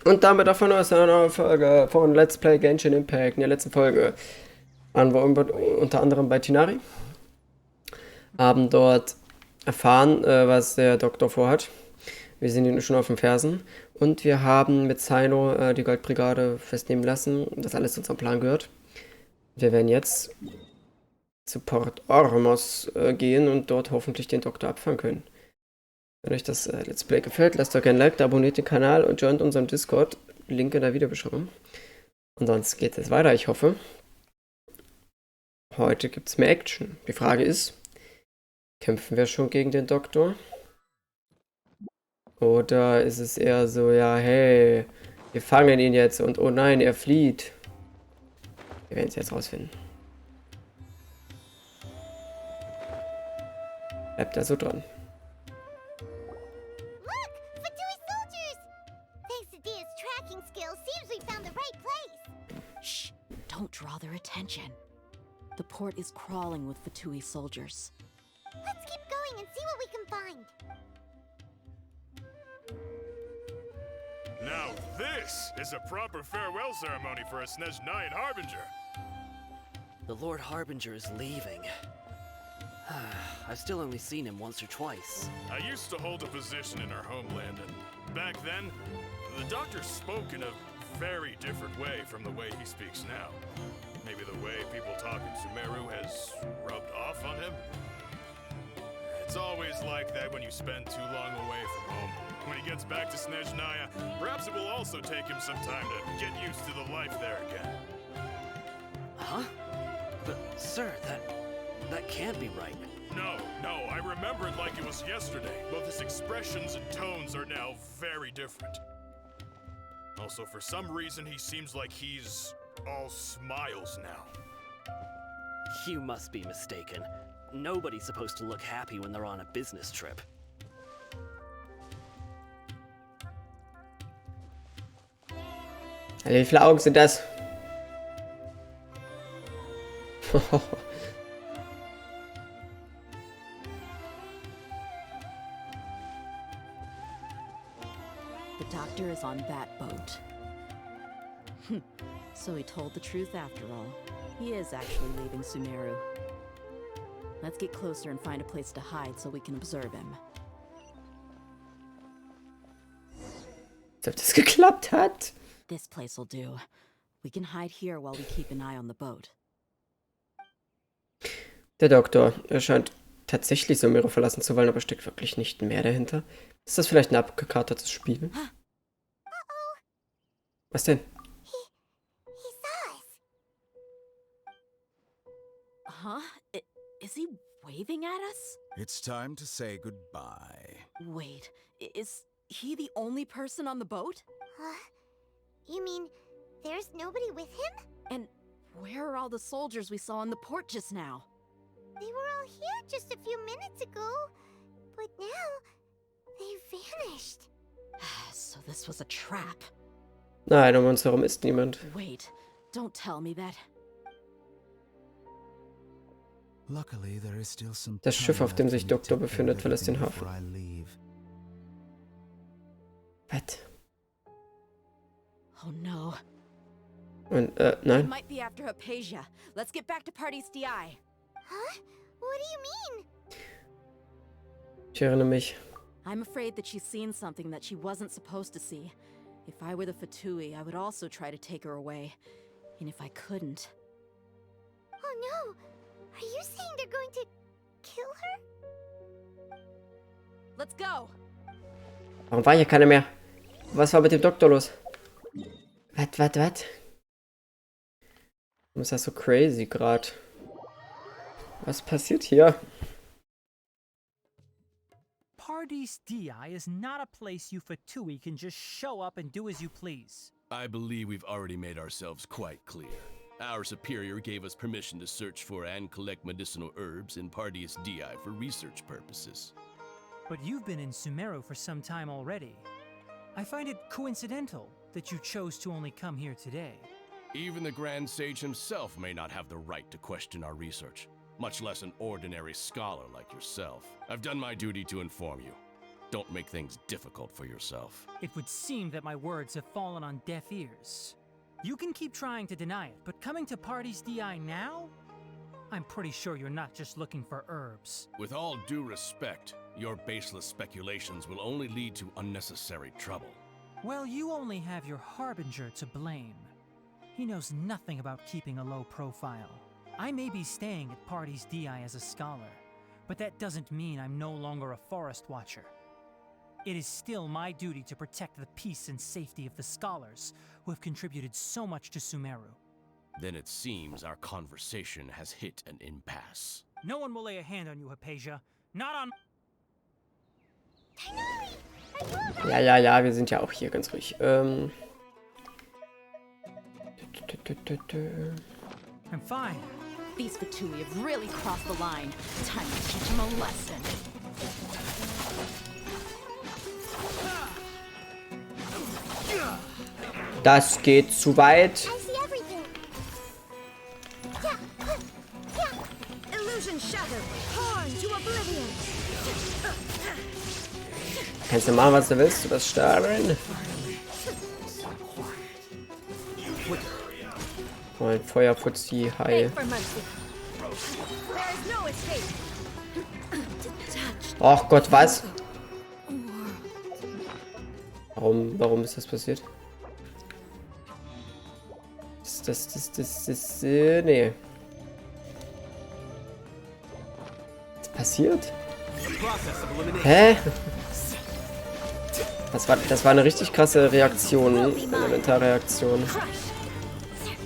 Und damit davon aus einer Folge von Let's Play Genshin Impact. In der letzten Folge waren wir unter anderem bei Tinari, haben dort erfahren, was der Doktor vorhat. Wir sind ihn schon auf den Fersen und wir haben mit Sino die Goldbrigade festnehmen lassen, dass alles zu unserem Plan gehört. Wir werden jetzt zu Port Ormos gehen und dort hoffentlich den Doktor abfangen können. Wenn euch das Let's Play gefällt, lasst doch gerne ein Like, abonniert den Kanal und joint unserem Discord. Link in der Videobeschreibung. Und sonst geht es weiter, ich hoffe. Heute gibt es mehr Action. Die Frage ist, kämpfen wir schon gegen den Doktor? Oder ist es eher so, ja, hey, wir fangen ihn jetzt und oh nein, er flieht. Wir werden es jetzt rausfinden. Bleibt da so dran. Shh! Don't draw their attention. The port is crawling with Fatui soldiers. Let's keep going and see what we can find. Now this is a proper farewell ceremony for a Snezhnayan Harbinger. The Lord Harbinger is leaving. I've still only seen him once or twice. I used to hold a position in our homeland, and back then, the Doctor spoke in a very different way from the way he speaks now. Maybe the way people talk in Sumeru has rubbed off on him? It's always like that when you spend too long away from home. When he gets back to Snezhnaya, perhaps it will also take him some time to get used to the life there again. Huh? But, sir, that can't be right. No, I remember it like it was yesterday. Both his expressions and tones are now very different. Also, for some reason, he seems like he's all smiles now. You must be mistaken. Nobody's supposed to look happy when they're on a business trip. Wie viele Augen sind das? The doctor is on that boat. So he told the truth after all. He is actually leaving Sumeru. Let's get closer and find a place to hide so we can observe him. Als ob das geklappt hat. This place will do. We can hide here while we keep an eye on the boat. Der Doktor, er scheint tatsächlich Sumeru verlassen zu wollen, aber steckt wirklich nicht mehr dahinter. Ist das vielleicht ein abgekartetes Spiel? Was denn? He saw us. Huh? Is he waving at us? It's time to say goodbye. Wait, is he the only person on the boat? You mean there's nobody with him? And where are all the soldiers we saw in the port just now? They were all here just a few minutes ago, but now they vanished. So this was a trap. Nein, um uns herum ist niemand. Wait, don't tell me that. Luckily, there is still some Das Schiff, auf dem sich Doktor befindet, verlässt den Hafen. Was? Oh no. Und, He nein. might be after Hypatia. Let's get back to Party's DI. Huh? What do you mean? Ich erinnere mich. I'm afraid that she's seen something that she wasn't supposed to see. If I were the Fatui, I would also try to take her away. And if I couldn't... Oh no! Are you saying they're going to kill her? Let's go! Warum war hier keiner mehr? Was war mit dem Doktor los? Was? Warum ist das so crazy gerade? Was passiert hier? Pardees DI is not a place you Fatui can just show up and do as you please. I believe we've already made ourselves quite clear. Our superior gave us permission to search for and collect medicinal herbs in Pardees DI for research purposes. But you've been in Sumeru for some time already. I find it coincidental that you chose to only come here today. Even the Grand Sage himself may not have the right to question our research, much less an ordinary scholar like yourself. I've done my duty to inform you. Don't make things difficult for yourself. It would seem that my words have fallen on deaf ears. You can keep trying to deny it, but coming to Party's DI now? I'm pretty sure you're not just looking for herbs. With all due respect, your baseless speculations will only lead to unnecessary trouble. Well, you only have your Harbinger to blame. He knows nothing about keeping a low profile. I may be staying at Party's DI as a scholar, but that doesn't mean I'm no longer a forest watcher. It is still my duty to protect the peace and safety of the scholars who have contributed so much to Sumeru. Then it seems our conversation has hit an impasse. No one will lay a hand on you, Hypatia. Not on... Ja, wir sind ja auch hier ganz ruhig. I'm fine. These Fatui have really crossed the line. Time to teach them a lesson. Das geht zu weit. I see everything. Illusion shattered. Torn to oblivion. Kannst du machen, was du willst, du wirst sterben. Oh, ein Feuerfutzi, hi. For mercy. There is no escape. Ach Gott, was? Warum ist das passiert? Nee. Was passiert? Hä? Das war eine richtig krasse Reaktion. Elementarreaktion.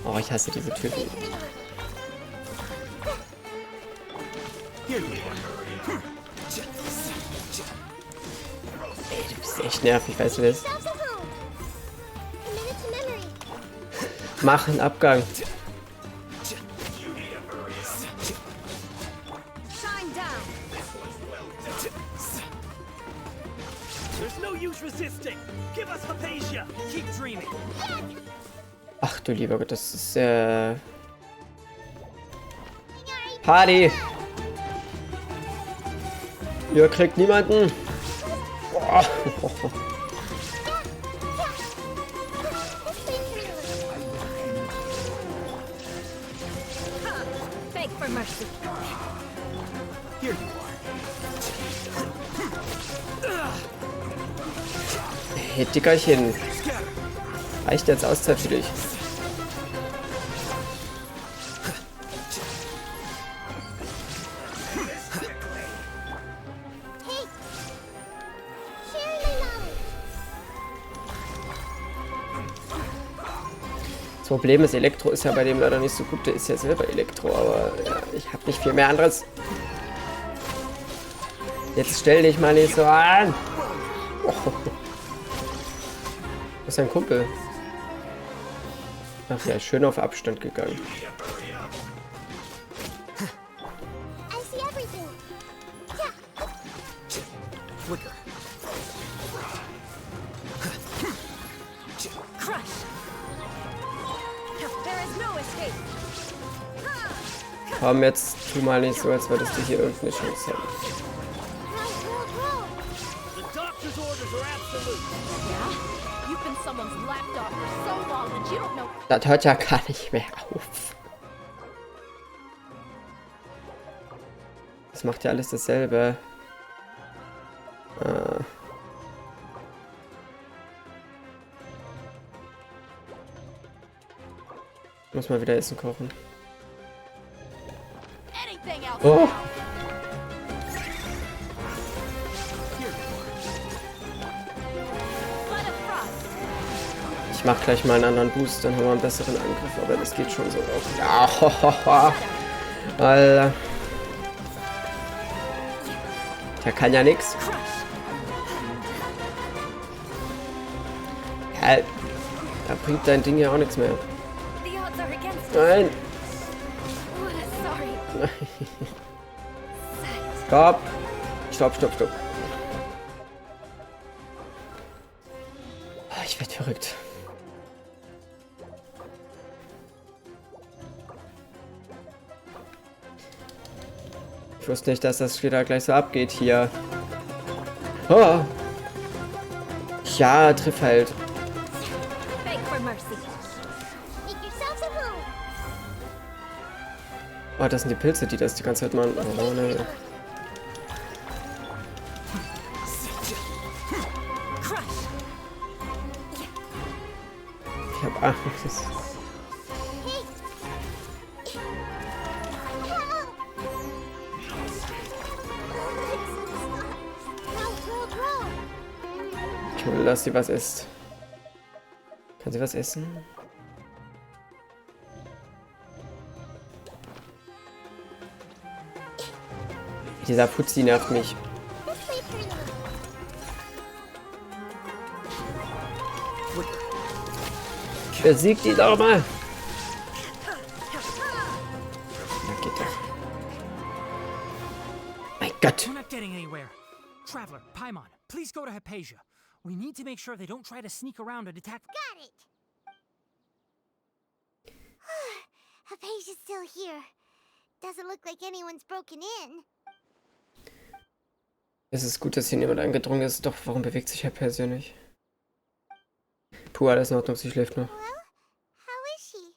Oh, ich hasse diese Typen. Ey, du bist echt nervig, weißt du das? Mach einen Abgang. Ach du lieber Gott, das ist Party! Ihr kriegt niemanden! Boah. Hey, Dickerchen. Reicht jetzt Auszeit für dich? Das Problem ist, Elektro ist ja bei dem leider nicht so gut. Der ist ja selber Elektro, aber ja, ich habe nicht viel mehr anderes. Jetzt stell dich mal nicht so an. Oh. Das ist ein Kumpel. Ach ja, schön auf Abstand gegangen. Komm, jetzt tu mal nicht so, als würdest du hier irgendeine Chance haben. Das hört ja gar nicht mehr auf. Das macht ja alles dasselbe. Muss mal wieder Essen kochen. Oh. Ich mach gleich mal einen anderen Boost, dann haben wir einen besseren Angriff, aber das geht schon so auf. Ja, Alter. Der kann ja nix. Ja, da bringt dein Ding ja auch nichts mehr. Nein. Stopp. Stopp. Ich werde verrückt. Ich wusste nicht, dass das wieder gleich so abgeht hier. Oh. Ja, triff halt. Beg for mercy. Make yourselves at home. Oh, das sind die Pilze, die das die ganze Zeit machen. Oh, ne. Ich hab Angst. Ich will, dass sie was isst. Kann sie was essen? Dieser Fuzzi nervt mich. Besiegt die doch mal! Ja, geht doch. Mein Gott! We're not getting anywhere. Traveler, Paimon, please go to Hypatia. We need to make sure they don't try to sneak around and attack. Got it. Hypatia's still here. Doesn't look like anyone's broken in. Es ist gut, dass hier niemand eingedrungen ist. Doch, warum bewegt sich Herr Persia nicht? Puh, alles in Ordnung, sie schläft noch. Well, how is she?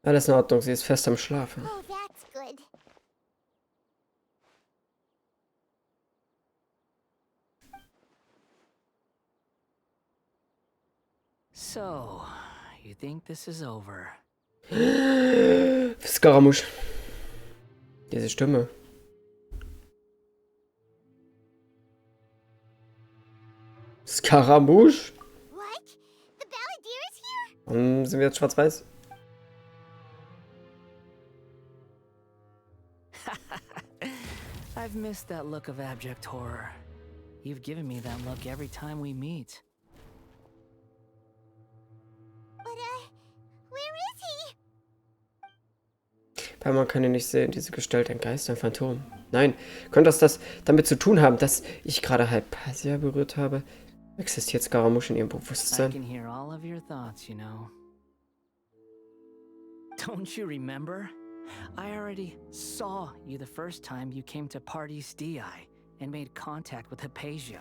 Alles in Ordnung, sie ist fest am Schlafen. Oh, that's good. So, you think this is over? Scaramouche. Diese Stimme. Scaramouche? What? The Balladeer is here? Sind wir jetzt schwarz-weiß? I've missed that look of abject horror. You've given me that look every time we meet. But, where is he? Man kann ihn nicht sehen, diese Gestalt, ein Geist, ein Phantom. Nein, könnte das damit zu tun haben, dass ich gerade Hypatia berührt habe? Existiert Scaramouche in ihrem I can Bewusstsein? hear all of your thoughts, you know. Don't you remember? I already saw you the first time you came to Party's DI and made contact with Hypatia.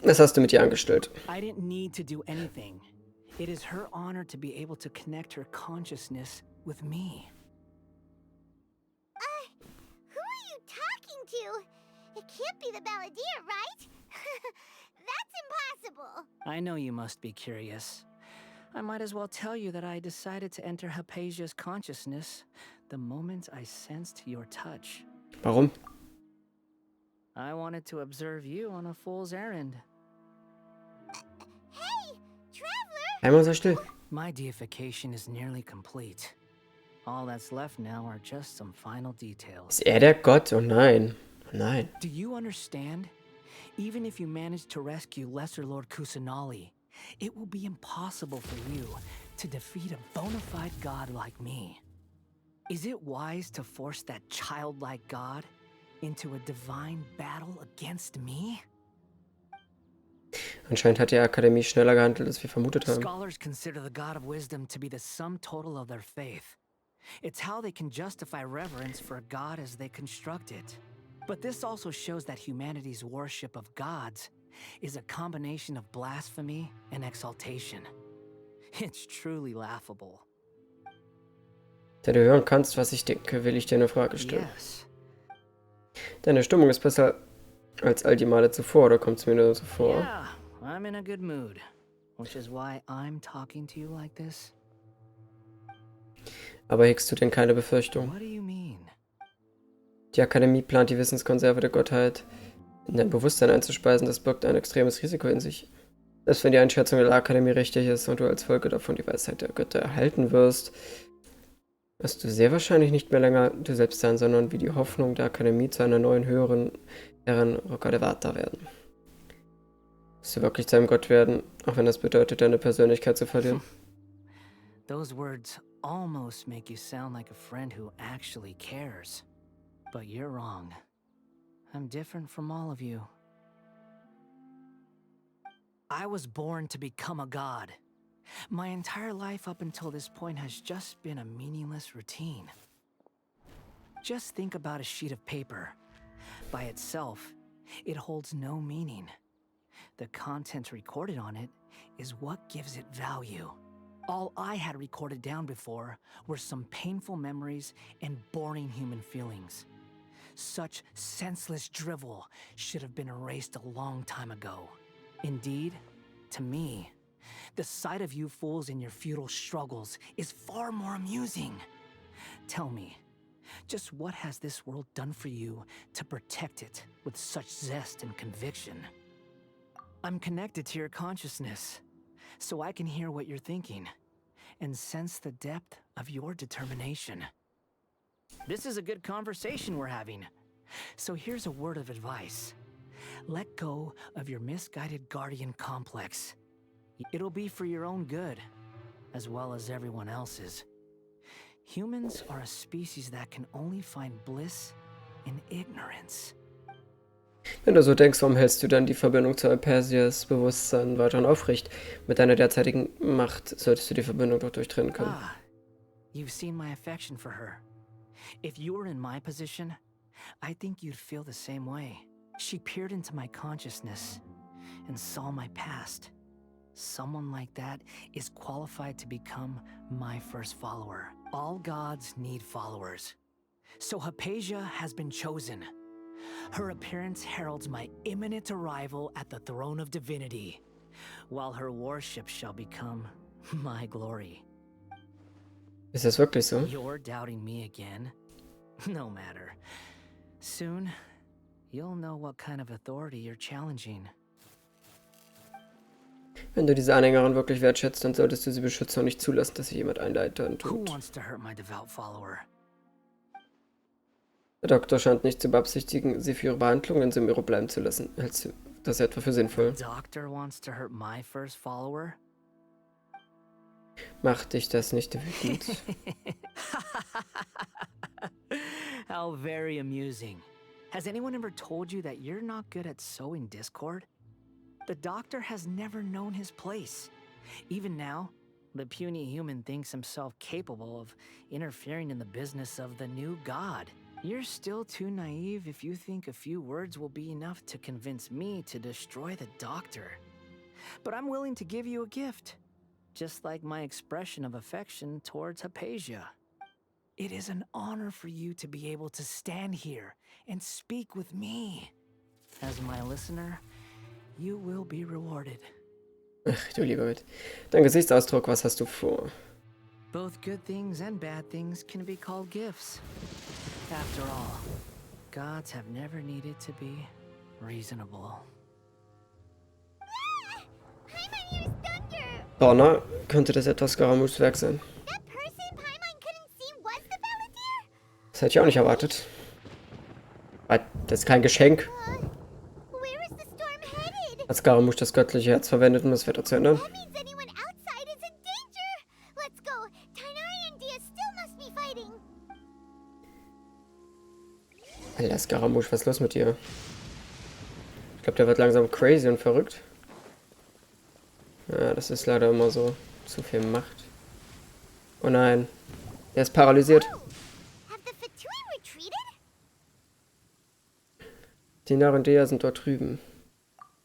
Was hast du mit ihr angestellt? I didn't need to do anything. It is her honor to be able to connect her consciousness with me. Who are you talking to? It can't be the Balladeer, right? That's impossible. I know you must be curious. I might as well tell you that I decided to enter Hypatia's consciousness the moment I sensed your touch. Warum? I wanted to observe you on a fool's errand. Hey, Traveler! Einmal sei still. My deification is nearly complete. All that's left now are just some final details. Ist er der Gott? Oh nein. Oh nein. Do you understand? Even if you manage to rescue Lesser Lord Kusanali, it will be impossible for you to defeat a bona fide god like me. Is it wise to force that childlike god into a divine battle against me? Anscheinend hat die Akademie schneller gehandelt, als wir vermutet haben. Scholars consider the god of wisdom to be the sum total of their faith. It's how they can justify reverence for a god as they construct it. But this also shows that humanity's worship of gods is a combination of blasphemy and exaltation. It's truly laughable. Da du hören kannst, was ich denke, will ich dir eine Frage stellen. Yes. Deine Stimmung ist besser als all die Male zuvor, oder kommt es mir nur so vor? Yeah, I'm in a good mood. Which is why I'm talking to you like this. Aber hegst du denn keine Befürchtung? What do you mean? Die Akademie plant, die Wissenskonserve der Gottheit in dein Bewusstsein einzuspeisen. Das birgt ein extremes Risiko in sich. Selbst wenn die Einschätzung der Akademie richtig ist und du als Folge davon die Weisheit der Götter erhalten wirst, wirst du sehr wahrscheinlich nicht mehr länger du selbst sein, sondern wie die Hoffnung der Akademie zu einer neuen, höheren Herren Rokadevata werden. Wirst du wirklich zu einem Gott werden, auch wenn das bedeutet, deine Persönlichkeit zu verlieren? Those words almost make you sound like a friend who actually cares. But you're wrong. I'm different from all of you. I was born to become a god. My entire life up until this point has just been a meaningless routine. Just think about a sheet of paper. By itself, it holds no meaning. The content recorded on it is what gives it value. All I had recorded down before were some painful memories and boring human feelings. Such senseless drivel should have been erased a long time ago. Indeed, to me, the sight of you fools in your futile struggles is far more amusing. Tell me, just what has this world done for you to protect it with such zest and conviction? I'm connected to your consciousness, so I can hear what you're thinking and sense the depth of your determination. This is a good conversation we're having. So here's a word of advice. Let go of your misguided guardian complex. It'll be for your own good, as well as everyone else's. Humans are a species that can only find bliss in ignorance. Wenn du so denkst, warum hältst du dann die Verbindung zu Alpersias Bewusstsein weiterhin aufrecht? Mit deiner derzeitigen Macht solltest du die Verbindung doch durchtrennen können. Ah, you've seen my affection for her. If you were in my position, I think you'd feel the same way. She peered into my consciousness and saw my past. Someone like that is qualified to become my first follower. All gods need followers. So Hypatia has been chosen. Her appearance heralds my imminent arrival at the throne of divinity, while her worship shall become my glory. Ist das wirklich so? You're doubting me again? No matter. Soon, you'll know what kind of authority you're challenging. Wenn du diese Anhängerin wirklich wertschätzt, dann solltest du sie beschützen und nicht zulassen, dass sich jemand einleitet und Who tut. wants to hurt my devout follower? Der Doktor scheint nicht zu beabsichtigen, sie für ihre Behandlung in Sumeru bleiben zu lassen. Hältst du das etwa für sinnvoll? Doctor wants to hurt my first follower? Macht dich das nicht wütend? How very amusing. Has anyone ever told you that you're not good at sowing discord? The Doctor has never known his place. Even now, the puny human thinks himself capable of interfering in the business of the new god. You're still too naive if you think a few words will be enough to convince me to destroy the Doctor. But I'm willing to give you a gift, just like my expression of affection towards Hypatia. It is an honor for you to be able to stand here and speak with me. As my listener, you will be rewarded. Ach, du lieber Gott. Dein Gesichtsausdruck, was hast du vor? Both good things and bad things can be called gifts. After all, gods have never needed to be reasonable. Paimon's thunder! Donner, könnte das etwas Scaramouches Werk sein? That person Paimon couldn't see was the Balladeer? Das hätte ich auch nicht erwartet. Das ist kein Geschenk. Where is the storm headed? Hat Scaramouche das göttliche Herz verwendet, um das Wetter zu ändern? That means anyone outside is in danger! Let's go! Tainari and Dia still must be fighting! Alter, Scaramouche, was ist los mit dir? Ich glaube, der wird langsam crazy und verrückt. Ja, das ist leider immer so. Zu viel Macht. Oh nein. Er ist paralysiert. Oh! Have the Fatui retreated? Die Narendea sind dort drüben.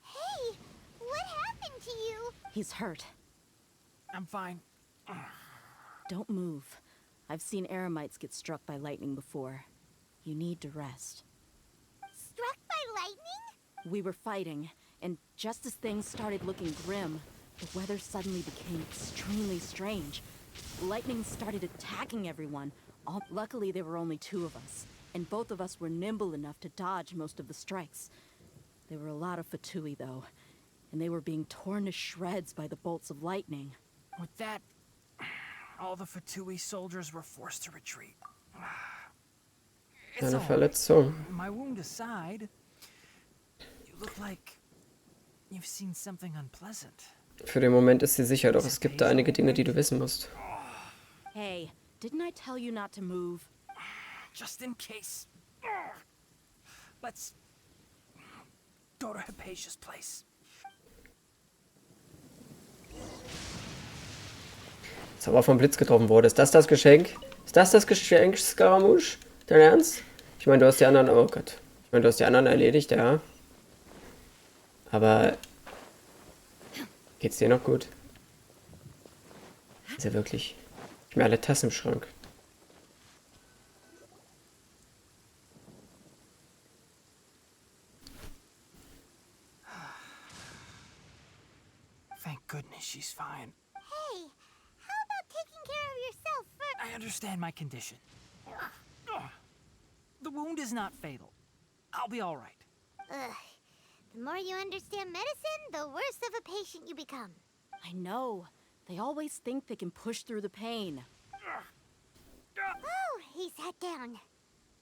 Hey! What happened to you? He's hurt. I'm fine. Don't move. I've seen eremites get struck by lightning before. You need to rest. Struck by lightning? We were fighting, and just as things started looking grim, the weather suddenly became extremely strange. Lightning started attacking everyone. Luckily, there were only two of us, and both of us were nimble enough to dodge most of the strikes. There were a lot of Fatui, though, and they were being torn to shreds by the bolts of lightning. With that, all the Fatui soldiers were forced to retreat. It's Eine all right. Verletzung. My wound aside, you look like you've seen something unpleasant. Für den Moment ist sie sicher, doch es gibt da einige Dinge, die du wissen musst. Hey, didn't I tell you not to move? Just in case. Let's go to Hypatia's place. Dass er aber vom Blitz getroffen wurde. Ist das das Geschenk? Ist das das Geschenk, Scaramouche? Dein Ernst? Ich meine, du hast die anderen... Oh Gott. Ich meine, du hast die anderen erledigt, ja. Aber geht's dir noch gut? Ist ja wirklich. Ich hab mir alle Tassen im Schrank. Thank goodness she's fine. Hey, how about taking care of yourself first? I understand my condition. The wound is not fatal. I'll be all right. Ugh. The more you understand medicine, the worse of a patient you become. I know. They always think they can push through the pain. Oh, he sat down.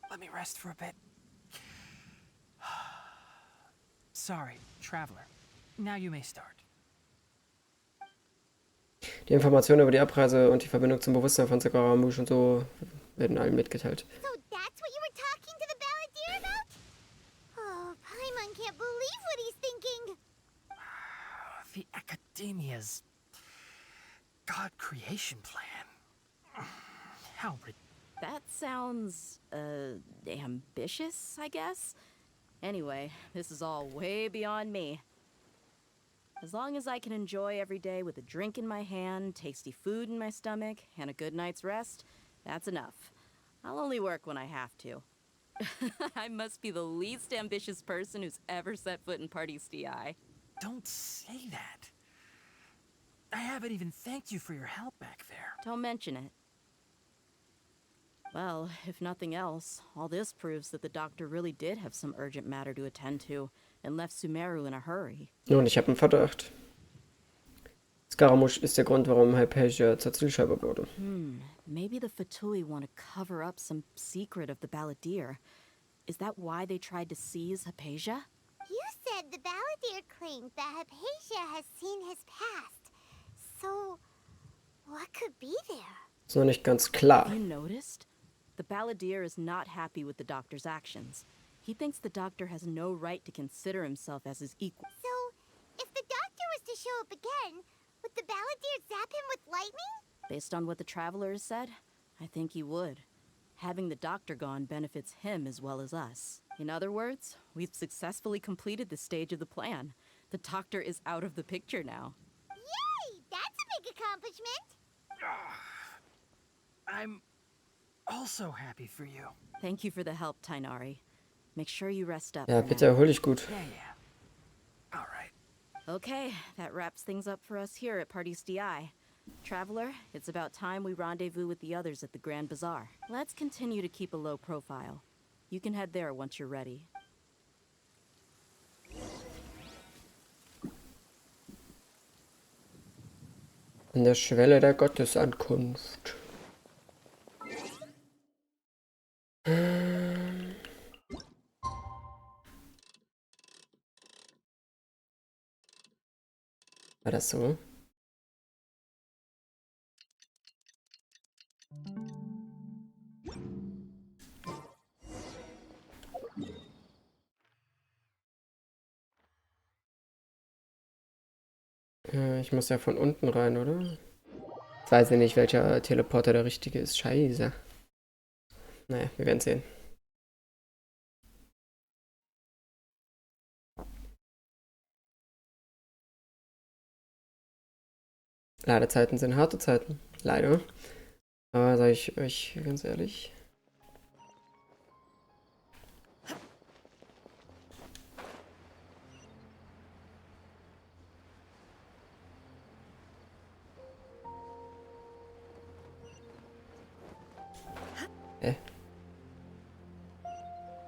Let me rest for a bit. Sorry, Traveler. Now you may start. Die Informationen über die Abreise und die Verbindung zum Bewusstsein von Scaramouche und so werden allen mitgeteilt. So that's what you were talking to the balladeer about? Oh, Paimon can't believe what he's thinking. The Academia's God creation plan. How That sounds, ambitious, I guess? Anyway, this is all way beyond me. As long as I can enjoy every day with a drink in my hand, tasty food in my stomach, and a good night's rest, that's enough. I'll only work when I have to. I must be the least ambitious person who's ever set foot in Party's DI. Don't say that. I haven't even thanked you for your help back there. Don't mention it. Well, if nothing else, all this proves that the doctor really did have some urgent matter to attend to and left Sumeru in a hurry. Nun, ich habe einen Verdacht. Scaramouche ist der Grund, warum Hypatia zur Zielscheibe wurde. Maybe the Fatui want to cover up some secret of the balladeer. Is that why they tried to seize Hypatia? You said the balladeer claimed that Hypatia has seen his past. So, what could be there? Ist noch nicht ganz klar. You noticed? The balladeer is not happy with the doctor's actions. He thinks the doctor has no right to consider himself as his equal. So, if the doctor was to show up again, would the balladeer zap him with lightning? Based on what the traveler has said, I think he would. Having the doctor gone benefits him as well as us. In other words, we've successfully completed this stage of the plan. The doctor is out of the picture now. Yay! That's a big accomplishment! I'm also happy for you. Thank you for the help, Tainari. Make sure you rest up. Ja, for bitte now. erhol dich gut. Yeah. All right. Okay, that wraps things up for us here at Party's DI. Traveler, it's about time we rendezvous with the others at the Grand Bazaar. Let's continue to keep a low profile. You can head there once you're ready. An der Schwelle der Gottesankunft. War das so? Ich muss ja von unten rein, oder? Jetzt weiß ich nicht, welcher Teleporter der richtige ist. Scheiße. Naja, wir werden sehen. Ladezeiten sind harte Zeiten. Leider. Aber sage ich euch ganz ehrlich.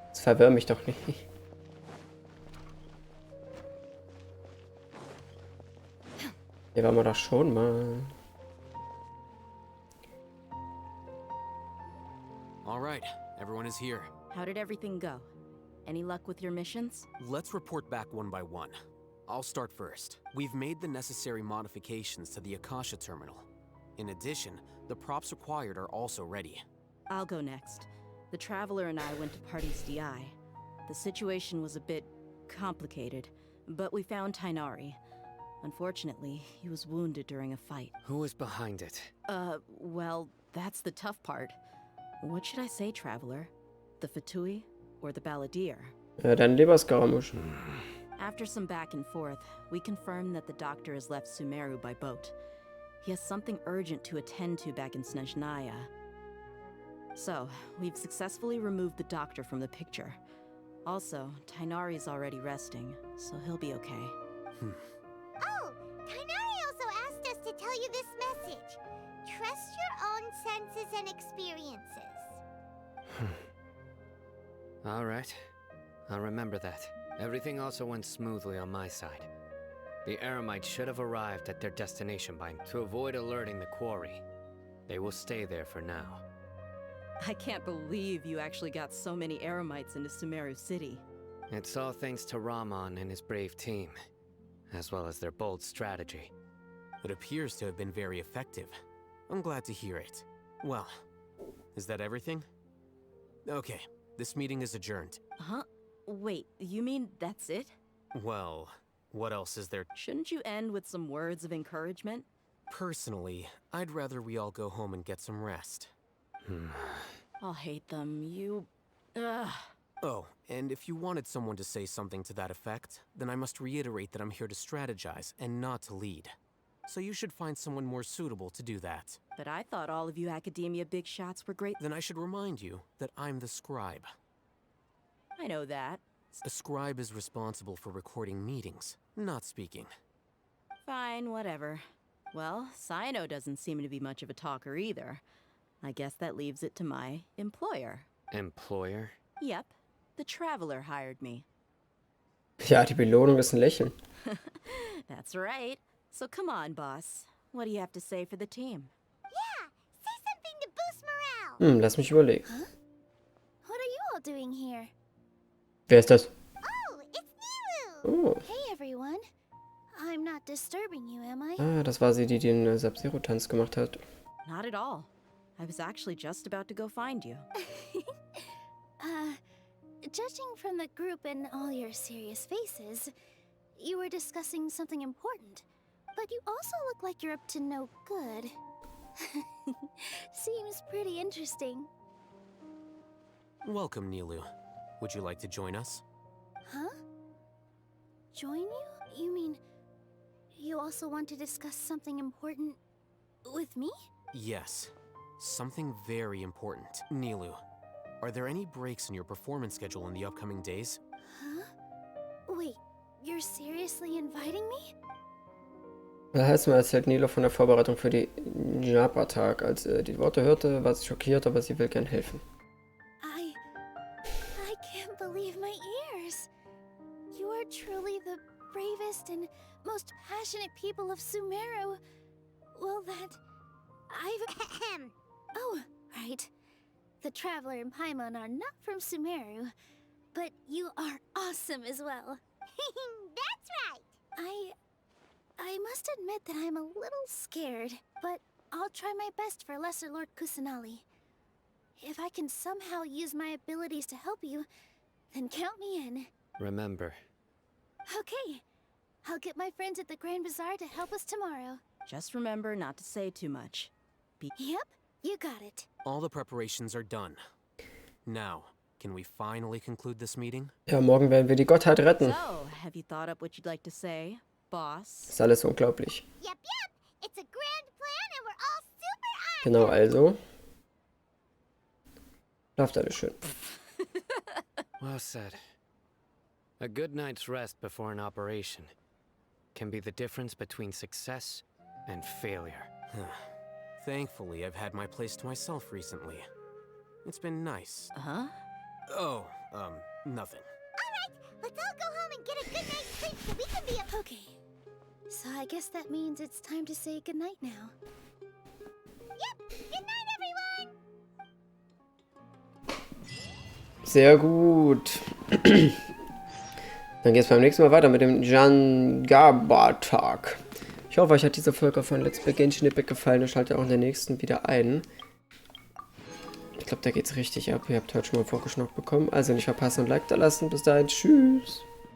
Jetzt verwirr mich doch nicht. Hier waren wir doch schon mal. All right, everyone is here. How did everything go? Any luck with your missions? Let's report back one by one. I'll start first. We've made the necessary modifications to the Akasha terminal. In addition, the props required are also ready. I'll go next. The Traveler and I went to Party's DI. The situation was a bit complicated, but we found Tainari. Unfortunately, he was wounded during a fight. Who is behind it? Well, that's the tough part. What should I say, Traveler? The Fatui or the Balladeer? Dann lieber Scaramouche. After some back and forth, we confirmed that the doctor has left Sumeru by boat. He has something urgent to attend to back in Snezhnaya. So, we've successfully removed the doctor from the picture. Also, Tighnari's already resting, so he'll be okay. Oh, Tighnari also asked us to tell you this message. Trust your own senses and experiences. All right. I'll remember that. Everything also went smoothly on my side. The Eremites should have arrived at their destination by to avoid alerting the quarry. They will stay there for now. I can't believe you actually got so many Eremites into Sumeru City. It's all thanks to Rahman and his brave team, as well as their bold strategy. It appears to have been very effective. I'm glad to hear it. Well, is that everything? Okay, this meeting is adjourned. Huh? Wait, you mean that's it? Well, what else is there? Shouldn't you end with some words of encouragement? Personally, I'd rather we all go home and get some rest. I'll hate them. Ugh. Oh, and if you wanted someone to say something to that effect, then I must reiterate that I'm here to strategize and not to lead. So you should find someone more suitable to do that. But I thought all of you academia big shots were great. Then I should remind you that I'm the scribe. I know that. A scribe is responsible for recording meetings, not speaking. Fine, whatever. Well, Cyno doesn't seem to be much of a talker either. I guess that leaves it to my employer. Employer? Yep. The Traveler hired me. Ja, die Belohnung ist ein Lächeln. That's right. So come on, boss. What do you have to say for the team? Yeah, say something to boost morale. Lass mich überlegen. Huh? What are you all doing here? Wer ist das? Oh, it's Nilu. Oh. Hey everyone. I'm not disturbing you, am I? Ah, das war sie, die den Sub-Zero-Tanz gemacht hat. Not at all. I was actually just about to go find you. Judging from the group and all your serious faces, you were discussing something important. But you also look like you're up to no good. Seems pretty interesting. Welcome, Nilu. Would you like to join us? Huh? Join you? You mean you also want to discuss something important with me? Yes. Something very important. Nilu, are there any breaks in your performance schedule in the upcoming days? Huh? Wait, you're seriously inviting me? Erstmal erzählt Nilo von der Vorbereitung für die Japa-Tag. Als die Worte hörte, war sie schockiert, aber sie will gern helfen. I can't believe my ears. You are truly the bravest and most passionate people of Sumeru. Well, I've... Oh, right. The Traveler and Paimon are not from Sumeru, but you are awesome as well. That's right! I must admit that I'm a little scared, but I'll try my best for Lesser Lord Kusanali. If I can somehow use my abilities to help you, then count me in. Remember. Okay. I'll get my friends at the Grand Bazaar to help us tomorrow. Just remember not to say too much. Yep, you got it. All the preparations are done. Now, can we finally conclude this meeting? Ja, morgen werden wir die Gottheit retten. So, have you thought up what you'd like to say, boss? Ist alles unglaublich. Yep. It's a grand plan and we're all super armed. Genau, also. Läuft alles schön. Well said. A good night's rest before an operation can be the difference between success and failure. Thankfully, I've had my place to myself recently. It's been nice. Huh? Oh, nothing. Alright, let's all go home and get a good night's sleep so we can be a... Okay. So I guess that means it's time to say goodnight now. Yep, good night everyone! Sehr gut. Dann geht es beim nächsten Mal weiter mit dem Jangaba-Tag. Ich hoffe, euch hat diese Folge von Let's Play Genshin gefallen. Und schaltet auch in der nächsten wieder ein. Ich glaube, da geht's richtig ab. Ihr habt heute schon mal vorgeschnappt bekommen. Also nicht verpassen und Like da lassen. Bis dahin. Tschüss.